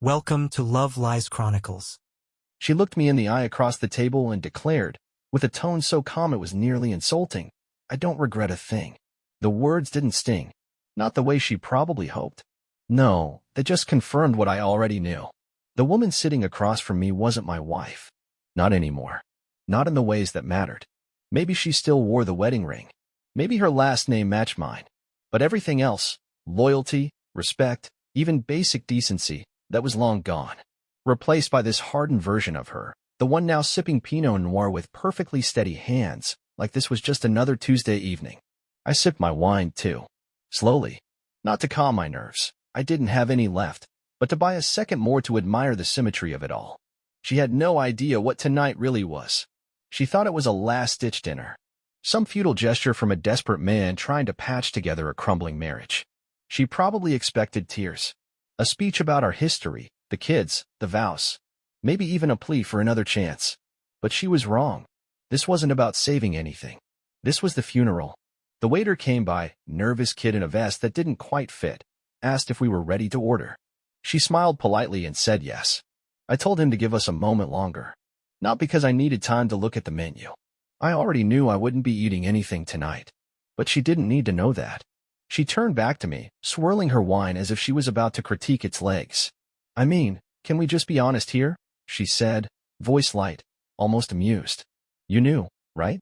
Welcome to Love Lies Chronicles. She looked me in the eye across the table and declared, with a tone so calm it was nearly insulting, "I don't regret a thing." The words didn't sting. Not the way she probably hoped. No, they just confirmed what I already knew. The woman sitting across from me wasn't my wife. Not anymore. Not in the ways that mattered. Maybe she still wore the wedding ring. Maybe her last name matched mine. But everything else, loyalty, respect, even basic decency, that was long gone. Replaced by this hardened version of her, the one now sipping Pinot Noir with perfectly steady hands, like this was just another Tuesday evening. I sipped my wine, too. Slowly. Not to calm my nerves. I didn't have any left, but to buy a second more to admire the symmetry of it all. She had no idea what tonight really was. She thought it was a last-ditch dinner. Some futile gesture from a desperate man trying to patch together a crumbling marriage. She probably expected tears. A speech about our history, the kids, the vows. Maybe even a plea for another chance. But she was wrong. This wasn't about saving anything. This was the funeral. The waiter came by, nervous kid in a vest that didn't quite fit, asked if we were ready to order. She smiled politely and said yes. I told him to give us a moment longer. Not because I needed time to look at the menu. I already knew I wouldn't be eating anything tonight. But she didn't need to know that. She turned back to me, swirling her wine as if she was about to critique its legs. "I mean, can we just be honest here?" she said, voice light, almost amused. "You knew, right?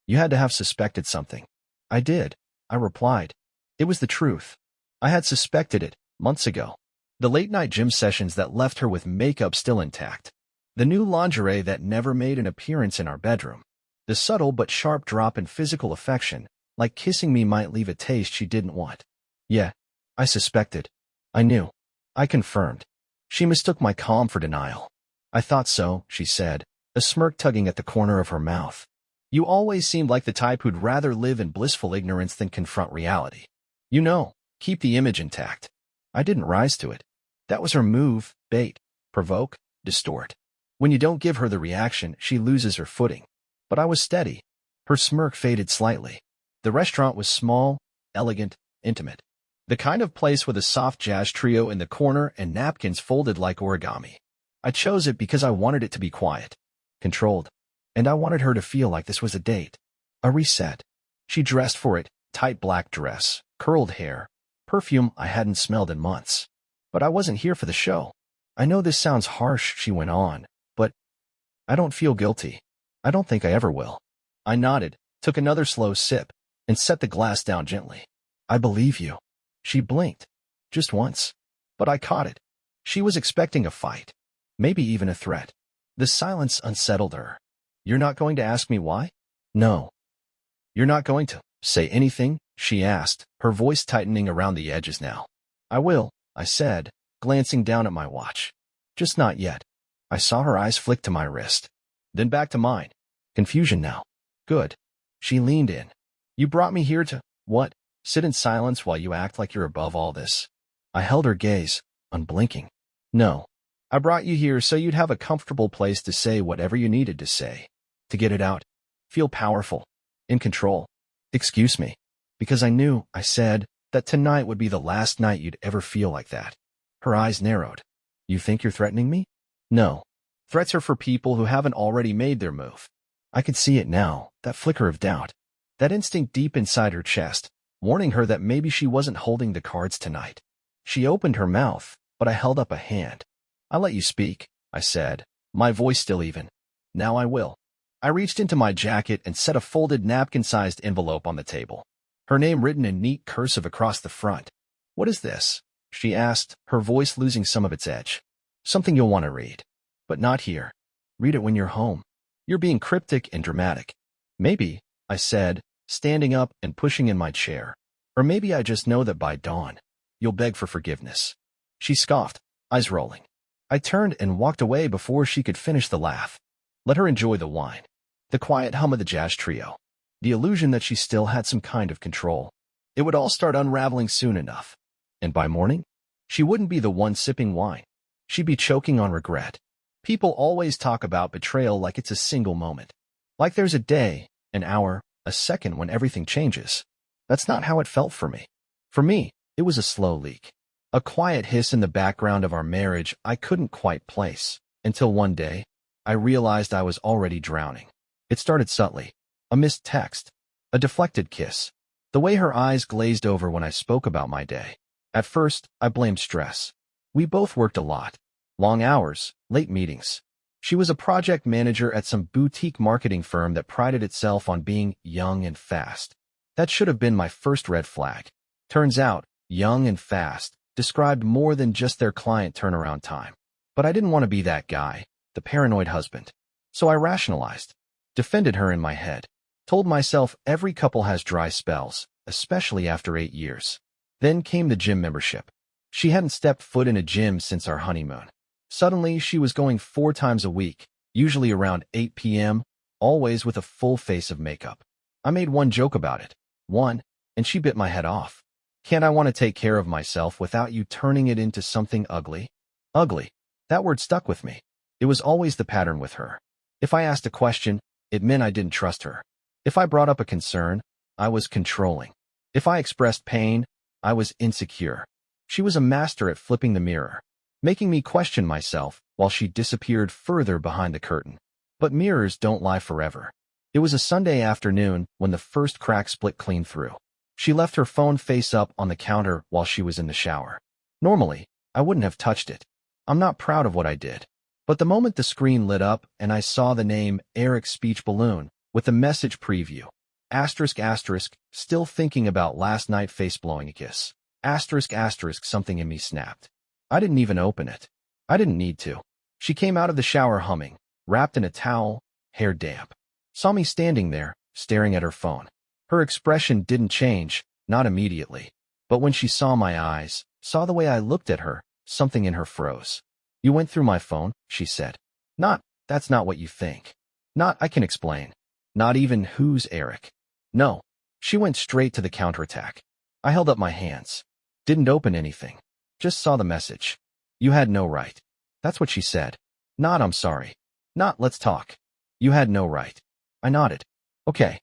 You had to have suspected something." "I did," I replied. It was the truth. I had suspected it, months ago. The late-night gym sessions that left her with makeup still intact. The new lingerie that never made an appearance in our bedroom. The subtle but sharp drop in physical affection, like kissing me might leave a taste she didn't want. Yeah, I suspected. I knew. I confirmed. She mistook my calm for denial. "I thought so," she said, a smirk tugging at the corner of her mouth. "You always seemed like the type who'd rather live in blissful ignorance than confront reality. You know, keep the image intact." I didn't rise to it. That was her move, bait, provoke, distort. When you don't give her the reaction, she loses her footing. But I was steady. Her smirk faded slightly. The restaurant was small, elegant, intimate. The kind of place with a soft jazz trio in the corner and napkins folded like origami. I chose it because I wanted it to be quiet, controlled, and I wanted her to feel like this was a date, a reset. She dressed for it, tight black dress, curled hair, perfume I hadn't smelled in months. But I wasn't here for the show. "I know this sounds harsh," she went on, "but I don't feel guilty. I don't think I ever will." I nodded, took another slow sip, and set the glass down gently. "I believe you." She blinked. Just once. But I caught it. She was expecting a fight. Maybe even a threat. The silence unsettled her. "You're not going to ask me why?" "No." "You're not going to say anything?" she asked, her voice tightening around the edges now. "I will," I said, glancing down at my watch. "Just not yet." I saw her eyes flick to my wrist. Then back to mine. Confusion now. "Good." She leaned in. "You brought me here to, what? Sit in silence while you act like you're above all this?" I held her gaze, unblinking. "No. I brought you here so you'd have a comfortable place to say whatever you needed to say. To get it out. Feel powerful. In control. Excuse me. Because I knew," I said, "that tonight would be the last night you'd ever feel like that." Her eyes narrowed. "You think you're threatening me?" "No. Threats are for people who haven't already made their move." I could see it now, that flicker of doubt. That instinct deep inside her chest, warning her that maybe she wasn't holding the cards tonight. She opened her mouth, but I held up a hand. "I'll let you speak," I said, my voice still even. "Now I will." I reached into my jacket and set a folded napkin-sized envelope on the table. Her name written in neat cursive across the front. "What is this?" she asked, her voice losing some of its edge. "Something you'll want to read. But not here. Read it when you're home. You're being cryptic and dramatic." "Maybe," I said, standing up and pushing in my chair. "Or maybe I just know that by dawn, you'll beg for forgiveness." She scoffed, eyes rolling. I turned and walked away before she could finish the laugh. Let her enjoy the wine. The quiet hum of the jazz trio. The illusion that she still had some kind of control. It would all start unraveling soon enough. And by morning, she wouldn't be the one sipping wine. She'd be choking on regret. People always talk about betrayal like it's a single moment. Like there's a day, an hour, a second when everything changes. That's not how it felt for me. For me, it was a slow leak. A quiet hiss in the background of our marriage I couldn't quite place, until one day, I realized I was already drowning. It started subtly. A missed text. A deflected kiss. The way her eyes glazed over when I spoke about my day. At first, I blamed stress. We both worked a lot. Long hours, late meetings. She was a project manager at some boutique marketing firm that prided itself on being young and fast. That should have been my first red flag. Turns out, young and fast described more than just their client turnaround time. But I didn't want to be that guy, the paranoid husband. So I rationalized, defended her in my head, told myself every couple has dry spells, especially after 8 years. Then came the gym membership. She hadn't stepped foot in a gym since our honeymoon. Suddenly, she was going 4 times a week, usually around 8 p.m., always with a full face of makeup. I made one joke about it. One, and she bit my head off. Can't I want to take care of myself without you turning it into something ugly? Ugly. That word stuck with me. It was always the pattern with her. If I asked a question, it meant I didn't trust her. If I brought up a concern, I was controlling. If I expressed pain, I was insecure. She was a master at flipping the mirror, making me question myself while she disappeared further behind the curtain. But mirrors don't lie forever. It was a Sunday afternoon when the first crack split clean through. She left her phone face up on the counter while she was in the shower. Normally, I wouldn't have touched it. I'm not proud of what I did. But the moment the screen lit up and I saw the name Eric Speech Balloon with the message preview, asterisk asterisk, still thinking about last night face blowing a kiss, asterisk asterisk, something in me snapped. I didn't even open it. I didn't need to. She came out of the shower humming, wrapped in a towel, hair damp. Saw me standing there, staring at her phone. Her expression didn't change, not immediately. But when she saw my eyes, saw the way I looked at her, something in her froze. You went through my phone, she said. Not, that's not what you think. Not, I can explain. Not even, who's Eric? No. She went straight to the counterattack. I held up my hands. Didn't open anything. Just saw the message. You had no right. That's what she said. Not, I'm sorry. Not, let's talk. You had no right. I nodded. Okay.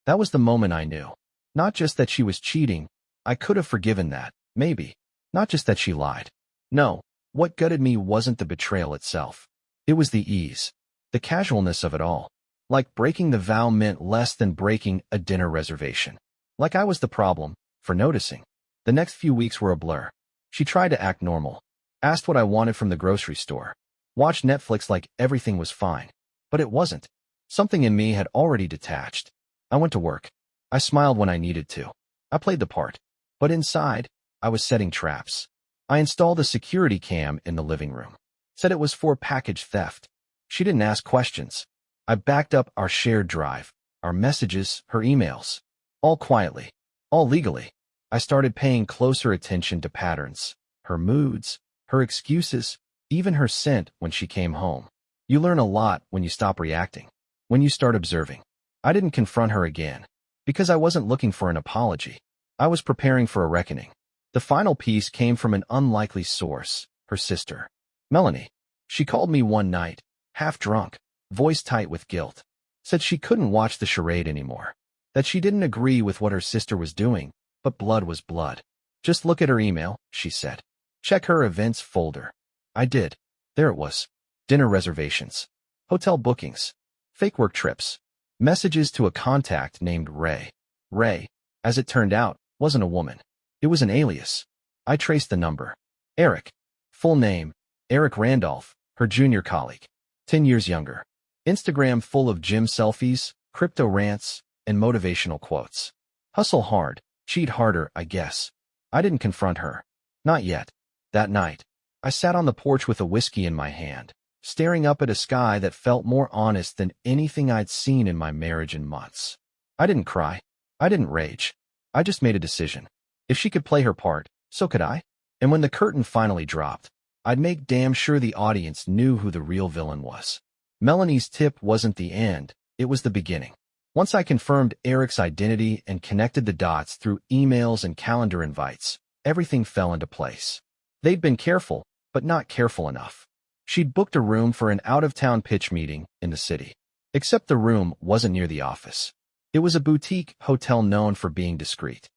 That was the moment I knew. Not just that she was cheating. I could have forgiven that, maybe. Not just that she lied. No. What gutted me wasn't the betrayal itself. It was the ease. The casualness of it all. Like breaking the vow meant less than breaking a dinner reservation. Like I was the problem, for noticing. The next few weeks were a blur. She tried to act normal. Asked what I wanted from the grocery store. Watched Netflix like everything was fine. But it wasn't. Something in me had already detached. I went to work. I smiled when I needed to. I played the part. But inside, I was setting traps. I installed a security cam in the living room. Said it was for package theft. She didn't ask questions. I backed up our shared drive, our messages, her emails. All quietly. All legally. I started paying closer attention to patterns. Her moods, her excuses, even her scent when she came home. You learn a lot when you stop reacting. When you start observing. I didn't confront her again. Because I wasn't looking for an apology. I was preparing for a reckoning. The final piece came from an unlikely source, her sister. Melanie. She called me one night, half drunk, voice tight with guilt. Said she couldn't watch the charade anymore. That she didn't agree with what her sister was doing, but blood was blood. Just look at her email, she said. Check her events folder. I did. There it was. Dinner reservations. Hotel bookings. Fake work trips. Messages to a contact named Ray. Ray, as it turned out, wasn't a woman. It was an alias. I traced the number. Eric. Full name, Eric Randolph, her junior colleague. 10 years younger. Instagram full of gym selfies, crypto rants, and motivational quotes. Hustle hard, cheat harder, I guess. I didn't confront her. Not yet. That night, I sat on the porch with a whiskey in my hand, staring up at a sky that felt more honest than anything I'd seen in my marriage in months. I didn't cry. I didn't rage. I just made a decision. If she could play her part, so could I. And when the curtain finally dropped, I'd make damn sure the audience knew who the real villain was. Melanie's tip wasn't the end, it was the beginning. Once I confirmed Eric's identity and connected the dots through emails and calendar invites, everything fell into place. They'd been careful, but not careful enough. She'd booked a room for an out-of-town pitch meeting in the city. Except the room wasn't near the office. It was a boutique hotel known for being discreet.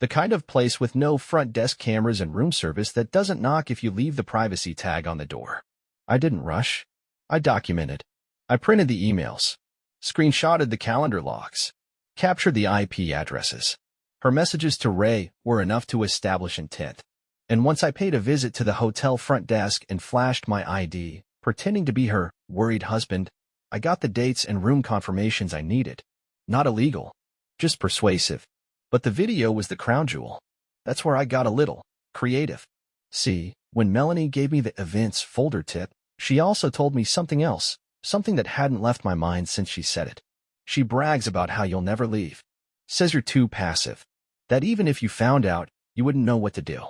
The kind of place with no front desk cameras and room service that doesn't knock if you leave the privacy tag on the door. I didn't rush. I documented. I printed the emails, screenshotted the calendar logs, captured the IP addresses. Her messages to Ray were enough to establish intent. And once I paid a visit to the hotel front desk and flashed my ID, pretending to be her worried husband, I got the dates and room confirmations I needed. Not illegal, just persuasive. But the video was the crown jewel. That's where I got a little creative. See, when Melanie gave me the events folder tip, she also told me something else, something that hadn't left my mind since she said it. She brags about how you'll never leave. Says you're too passive. That even if you found out, you wouldn't know what to do.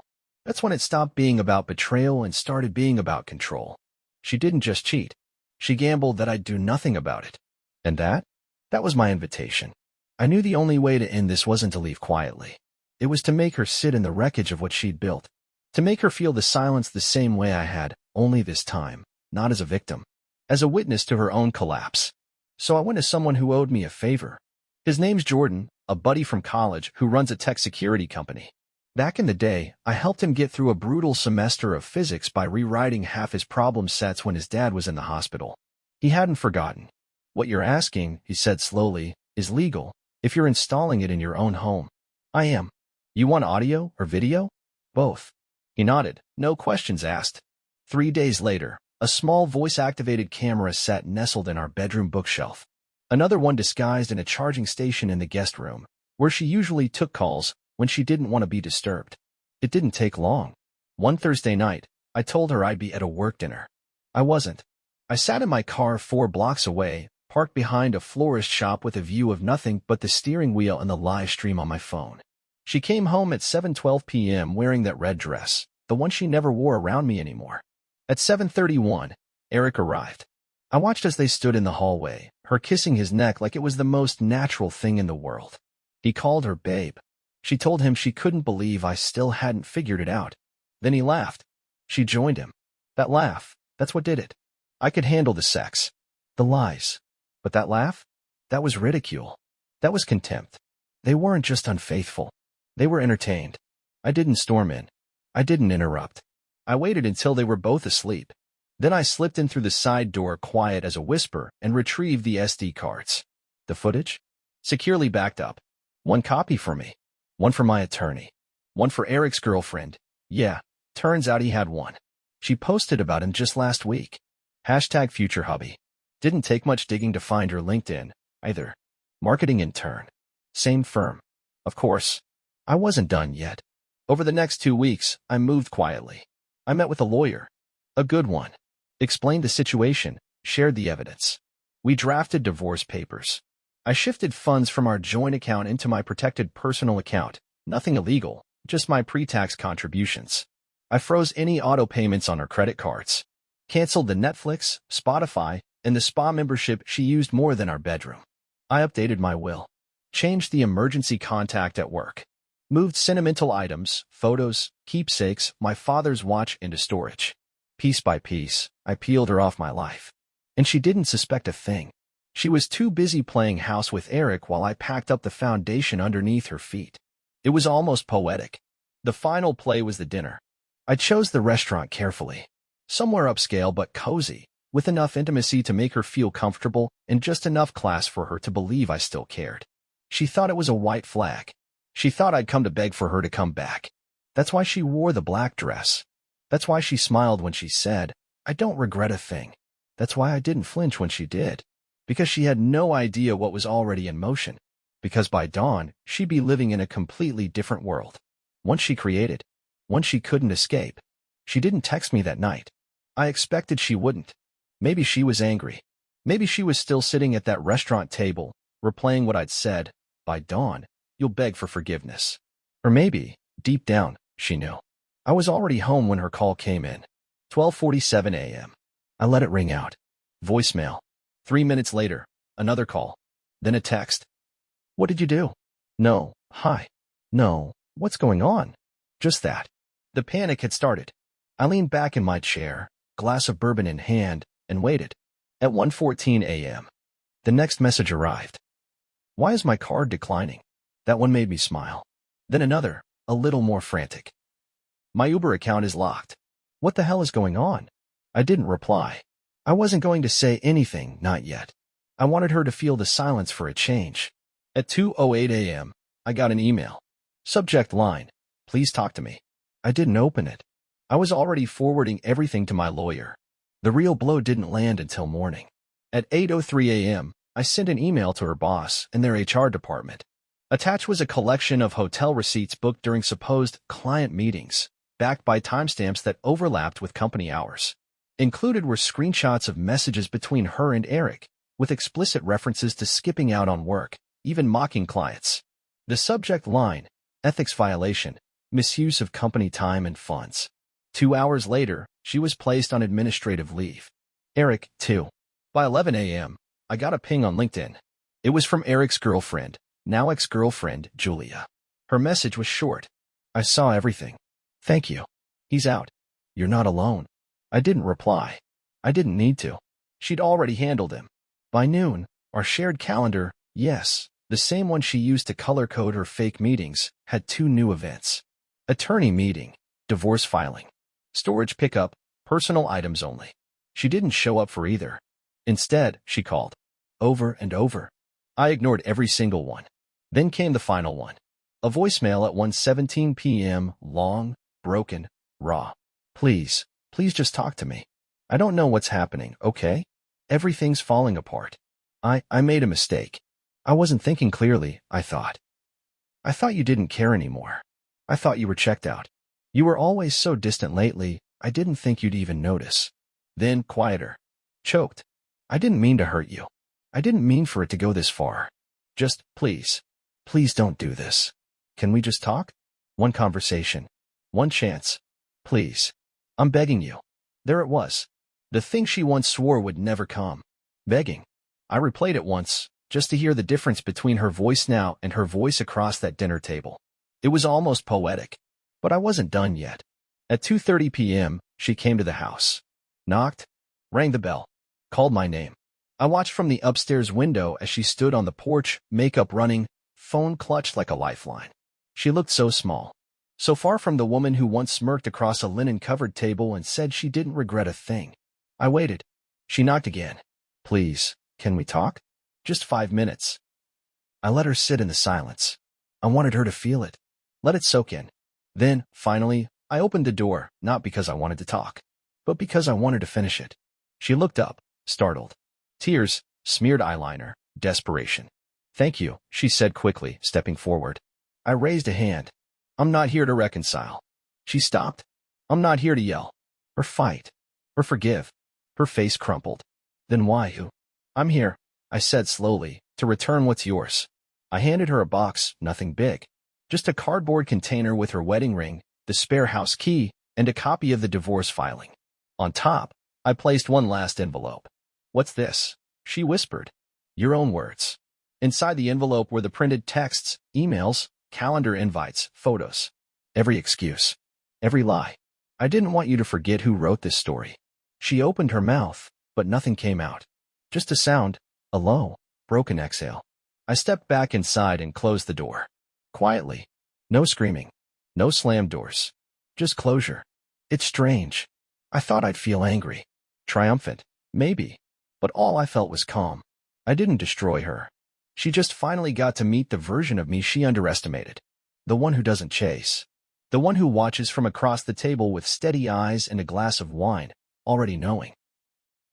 That's when it stopped being about betrayal and started being about control. She didn't just cheat. She gambled that I'd do nothing about it. And that was my invitation. I knew the only way to end this wasn't to leave quietly. It was to make her sit in the wreckage of what she'd built. To make her feel the silence the same way I had, only this time, not as a victim, as a witness to her own collapse. So I went to someone who owed me a favor. His name's Jordan, a buddy from college who runs a tech security company. Back in the day, I helped him get through a brutal semester of physics by rewriting half his problem sets when his dad was in the hospital. He hadn't forgotten. What you're asking, he said slowly, is legal, if you're installing it in your own home. I am. You want audio or video? Both. He nodded, no questions asked. 3 days later, a small voice-activated camera sat nestled in our bedroom bookshelf. Another one disguised in a charging station in the guest room, where she usually took calls when she didn't want to be disturbed. It didn't take long. One Thursday night, I told her I'd be at a work dinner. I wasn't. I sat in my car 4 blocks away, parked behind a florist shop with a view of nothing but the steering wheel and the live stream on my phone. She came home at 7:12 p.m. wearing that red dress, the one she never wore around me anymore. At 7:31, Eric arrived. I watched as they stood in the hallway, her kissing his neck like it was the most natural thing in the world. He called her babe. She told him she couldn't believe I still hadn't figured it out. Then he laughed. She joined him. That laugh, that's what did it. I could handle the sex, the lies. But that laugh? That was ridicule. That was contempt. They weren't just unfaithful. They were entertained. I didn't storm in. I didn't interrupt. I waited until they were both asleep. Then I slipped in through the side door quiet as a whisper and retrieved the SD cards. The footage? Securely backed up. 1 copy for me. 1 for my attorney. 1 for Eric's girlfriend. Yeah, turns out he had 1. She posted about him just last week. #futurehubby. Didn't take much digging to find her LinkedIn, either. Marketing intern. Same firm. Of course. I wasn't done yet. Over the next 2 weeks, I moved quietly. I met with a lawyer. A good one. Explained the situation, shared the evidence. We drafted divorce papers. I shifted funds from our joint account into my protected personal account. Nothing illegal, just my pre-tax contributions. I froze any auto payments on her credit cards. Canceled the Netflix, Spotify, and the spa membership she used more than our bedroom. I updated my will. Changed the emergency contact at work. Moved sentimental items, photos, keepsakes, my father's watch into storage. Piece by piece, I peeled her off my life. And she didn't suspect a thing. She was too busy playing house with Eric while I packed up the foundation underneath her feet. It was almost poetic. The final play was the dinner. I chose the restaurant carefully. Somewhere upscale but cozy, with enough intimacy to make her feel comfortable and just enough class for her to believe I still cared. She thought it was a white flag. She thought I'd come to beg for her to come back. That's why she wore the black dress. That's why she smiled when she said, "I don't regret a thing." That's why I didn't flinch when she did. Because she had no idea what was already in motion. Because by dawn, she'd be living in a completely different world. One she created. One she couldn't escape. She didn't text me that night. I expected she wouldn't. Maybe she was angry. Maybe she was still sitting at that restaurant table, replaying what I'd said. By dawn, you'll beg for forgiveness. Or maybe, deep down, she knew. I was already home when her call came in. 12:47 a.m. I let it ring out. Voicemail. 3 minutes later, another call. Then a text. What did you do? No, hi. No, what's going on? Just that. The panic had started. I leaned back in my chair, glass of bourbon in hand, and waited. At 1:14 a.m., the next message arrived. Why is my card declining? That one made me smile. Then another, a little more frantic. My Uber account is locked. What the hell is going on? I didn't reply. I wasn't going to say anything, not yet. I wanted her to feel the silence for a change. At 2:08 a.m., I got an email. Subject line, please talk to me. I didn't open it. I was already forwarding everything to my lawyer. The real blow didn't land until morning. At 8:03 a.m., I sent an email to her boss and their HR department. Attached was a collection of hotel receipts booked during supposed client meetings, backed by timestamps that overlapped with company hours. Included were screenshots of messages between her and Eric, with explicit references to skipping out on work, even mocking clients. The subject line, ethics violation, misuse of company time and funds. 2 hours later, she was placed on administrative leave. Eric, too. By 11 a.m., I got a ping on LinkedIn. It was from Eric's girlfriend, now ex-girlfriend, Julia. Her message was short. I saw everything. Thank you. He's out. You're not alone. I didn't reply. I didn't need to. She'd already handled him. By noon, our shared calendar, yes, the same one she used to color code her fake meetings, had 2 new events. Attorney meeting, divorce filing. Storage pickup, personal items only. She didn't show up for either. Instead, she called. Over and over. I ignored every single one. Then came the final one. A voicemail at 1:17 p.m., long, broken, raw. Please just talk to me. I don't know what's happening, okay? Everything's falling apart. I made a mistake. I wasn't thinking clearly, I thought. I thought you didn't care anymore. I thought you were checked out. You were always so distant lately, I didn't think you'd even notice. Then, quieter. Choked. I didn't mean to hurt you. I didn't mean for it to go this far. Just, please don't do this. Can we just talk? One conversation. One chance. Please. I'm begging you. There it was. The thing she once swore would never come. Begging. I replayed it once, just to hear the difference between her voice now and her voice across that dinner table. It was almost poetic. But I wasn't done yet. At 2:30 p.m., she came to the house. Knocked. Rang the bell. Called my name. I watched from the upstairs window as she stood on the porch, makeup running, phone clutched like a lifeline. She looked so small. So far from the woman who once smirked across a linen-covered table and said she didn't regret a thing. I waited. She knocked again. Please, can we talk? Just 5 minutes. I let her sit in the silence. I wanted her to feel it. Let it soak in. Then, finally, I opened the door, not because I wanted to talk, but because I wanted to finish it. She looked up, startled. Tears, smeared eyeliner, desperation. Thank you, she said quickly, stepping forward. I raised a hand. I'm not here to reconcile. She stopped. I'm not here to yell. Or fight. Or forgive. Her face crumpled. Then why, who? I'm here, I said slowly, to return what's yours. I handed her a box, nothing big. Just a cardboard container with her wedding ring, the spare house key, and a copy of the divorce filing. On top, I placed one last envelope. What's this? She whispered. Your own words. Inside the envelope were the printed texts, emails, calendar invites, photos. Every excuse. Every lie. I didn't want you to forget who wrote this story. She opened her mouth, but nothing came out. Just a sound, a low, broken exhale. I stepped back inside and closed the door. Quietly. No screaming. No slammed doors. Just closure. It's strange. I thought I'd feel angry. Triumphant. Maybe. But all I felt was calm. I didn't destroy her. She just finally got to meet the version of me she underestimated. The one who doesn't chase. The one who watches from across the table with steady eyes and a glass of wine, already knowing.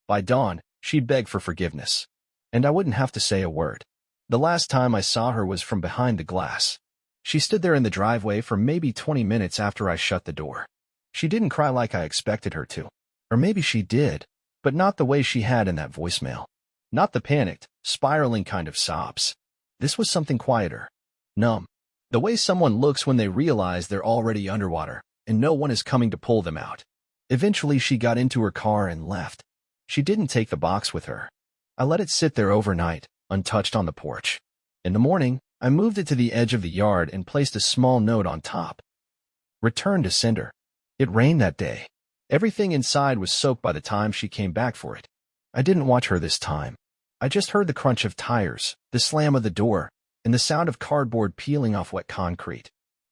By dawn, she'd beg for forgiveness. And I wouldn't have to say a word. The last time I saw her was from behind the glass. She stood there in the driveway for maybe 20 minutes after I shut the door. She didn't cry like I expected her to. Or maybe she did, but not the way she had in that voicemail. Not the panicked, spiraling kind of sobs. This was something quieter. Numb. The way someone looks when they realize they're already underwater, and no one is coming to pull them out. Eventually she got into her car and left. She didn't take the box with her. I let it sit there overnight, untouched on the porch. In the morning, I moved it to the edge of the yard and placed a small note on top. Return to sender. It rained that day. Everything inside was soaked by the time she came back for it. I didn't watch her this time. I just heard the crunch of tires, the slam of the door, and the sound of cardboard peeling off wet concrete.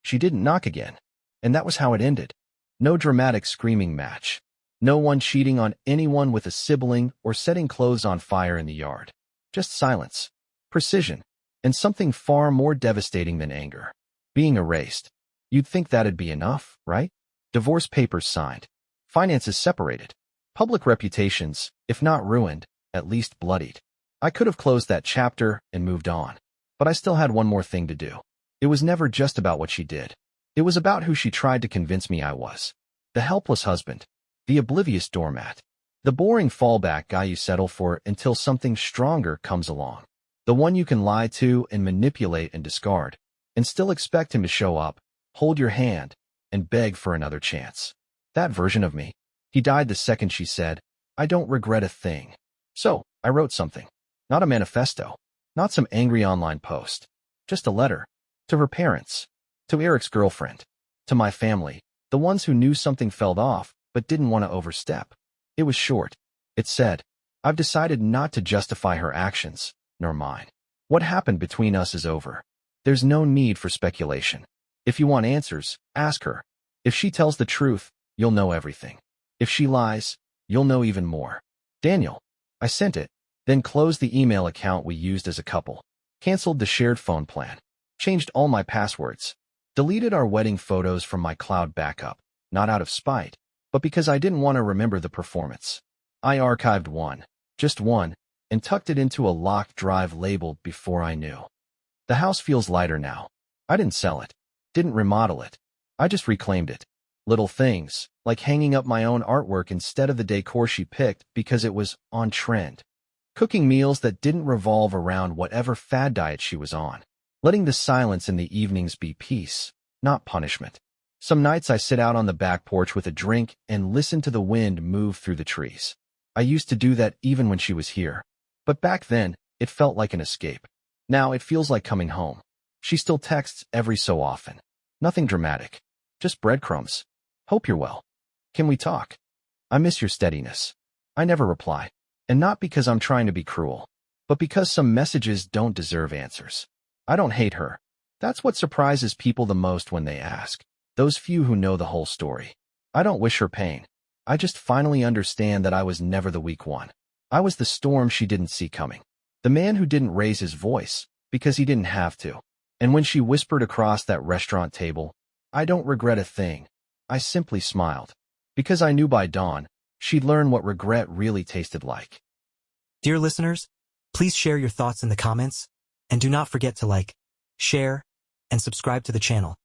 She didn't knock again. And that was how it ended. No dramatic screaming match. No one cheating on anyone with a sibling or setting clothes on fire in the yard. Just silence, precision, and something far more devastating than anger. Being erased. You'd think that'd be enough, right? Divorce papers signed. Finances separated. Public reputations, if not ruined, at least bloodied. I could have closed that chapter and moved on. But I still had one more thing to do. It was never just about what she did. It was about who she tried to convince me I was. The helpless husband. The oblivious doormat. The boring fallback guy you settle for until something stronger comes along. The one you can lie to and manipulate and discard, and still expect him to show up, hold your hand, and beg for another chance. That version of me. He died the second she said, "I don't regret a thing." So, I wrote something. Not a manifesto. Not some angry online post. Just a letter. To her parents. To Eric's girlfriend. To my family. The ones who knew something felt off, but didn't want to overstep. It was short. It said, "I've decided not to justify her actions, nor mine. What happened between us is over. There's no need for speculation. If you want answers, ask her. If she tells the truth, you'll know everything. If she lies, you'll know even more. Daniel." I sent it, then closed the email account we used as a couple. Canceled the shared phone plan. Changed all my passwords. Deleted our wedding photos from my cloud backup, not out of spite, but because I didn't want to remember the performance. I archived one, just one, and tucked it into a locked drive labeled "before I knew." The house feels lighter now. I didn't sell it. Didn't remodel it. I just reclaimed it. Little things, like hanging up my own artwork instead of the decor she picked because it was on trend. Cooking meals that didn't revolve around whatever fad diet she was on. Letting the silence in the evenings be peace, not punishment. Some nights I sit out on the back porch with a drink and listen to the wind move through the trees. I used to do that even when she was here. But back then, it felt like an escape. Now it feels like coming home. She still texts every so often. Nothing dramatic. Just breadcrumbs. "Hope you're well. Can we talk? I miss your steadiness." I never reply. And not because I'm trying to be cruel, but because some messages don't deserve answers. I don't hate her. That's what surprises people the most when they ask. Those few who know the whole story. I don't wish her pain. I just finally understand that I was never the weak one. I was the storm she didn't see coming. The man who didn't raise his voice because he didn't have to. And when she whispered across that restaurant table, "I don't regret a thing," I simply smiled. Because I knew by dawn, she'd learn what regret really tasted like. Dear listeners, please share your thoughts in the comments, and do not forget to like, share, and subscribe to the channel.